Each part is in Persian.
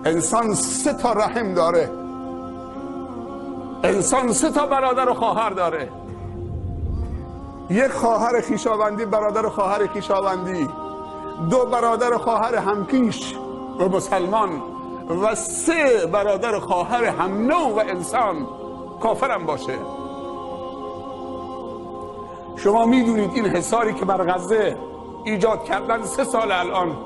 انسان 3 تا رحم داره، انسان 3 تا برادر و خواهر داره. 1 خواهر خویشاوندی، برادر و خواهر خویشاوندی، 2 برادر و خواهر همکیش و مسلمان، و 3 برادر و خواهر هم نوع و انسان کافرم باشه. شما میدونید این حصاری که بر غزه ایجاد کردن 3 سال الان،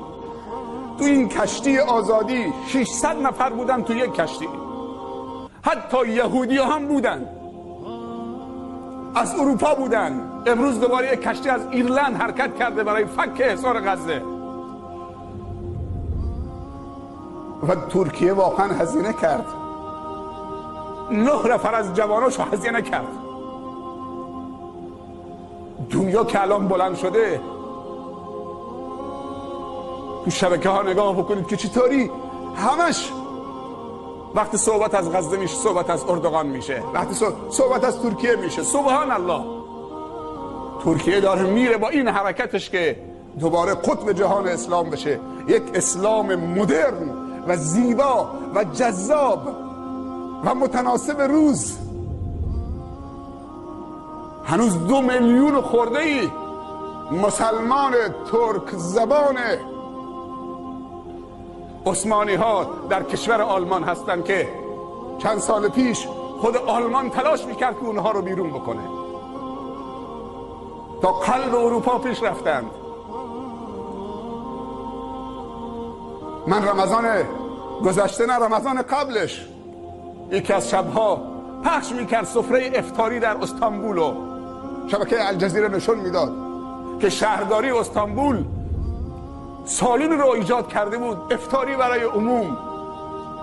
تو این کشتی آزادی 600 نفر بودن تو یک کشتی، حتی یهودی هم بودن، از اروپا بودن. امروز دوباره یک کشتی از ایرلند حرکت کرده برای فک حصار غزه و ترکیه واقعا هزینه کرد، 9 نفر از جواناشو هزینه کرد. دنیا که الان بلند شده، تو شبکه ها نگاه بکنید که چطوری همش وقتی صحبت از غزه میشه صحبت از اردوغان میشه، وقتی صحبت از ترکیه میشه. سبحان الله، ترکیه داره میره با این حرکتش که دوباره قطب جهان اسلام بشه، یک اسلام مدرن و زیبا و جذاب و متناسب روز. هنوز 2 میلیون خورده ای مسلمان ترک زبان عثمانی ها در کشور آلمان هستند که چند سال پیش خود آلمان تلاش میکرد که اونها رو بیرون بکنه. تا قلب اروپا پیش رفتند. من رمضان گذشته، نه رمضان قبلش، یکی از شبها پخش میکرد سفره افطاری در استانبول و شبکه الجزیره نشون میداد که شهرداری استانبول سالن رو ایجاد کرده بود، افطاری برای عموم،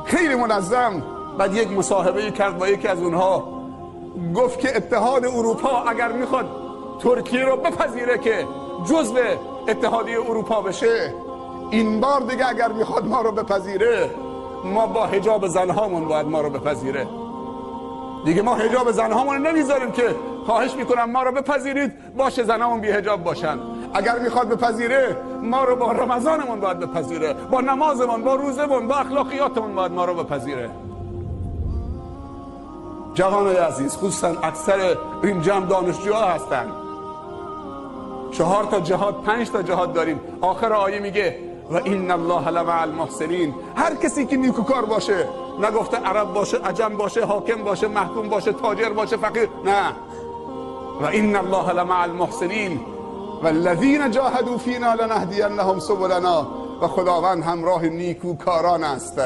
خیلی منظم. بعد یک مصاحبه کرد با یکی از اونها، گفت که اتحاد اروپا اگر میخواد ترکیه رو بپذیره که جزء اتحادیه اروپا بشه، این بار دیگه اگر میخواد ما رو بپذیره، ما با حجاب زنهامون باید ما رو بپذیره. دیگه ما حجاب زنهامون نمیذاریم که خواهش میکنم ما رو بپذیرید، باشه زنهامون بی حجاب باشن. اگر میخواد بپذیره، ما رو با رمضانمون باید بپذیره، با نمازمون، با روزمون، با اخلاقیاتمون باید ما رو بپذیره. جوانای عزیز، خصوصا اکثر این جمع دانشجوها هستن. 4 تا جهاد، 5 تا جهاد داریم. آخر آیه میگه و این الله لمع المحسنین. هر کسی که نیکوکار باشه، نگفته عرب باشه، عجم باشه، حاکم باشه، محکوم باشه، تاجر باشه، فقیر، نه. و این الله لمع المحسنین والذین جاهدوا فینا لنهدینهم سبلنا. و خداوند همراه نیکوکاران است.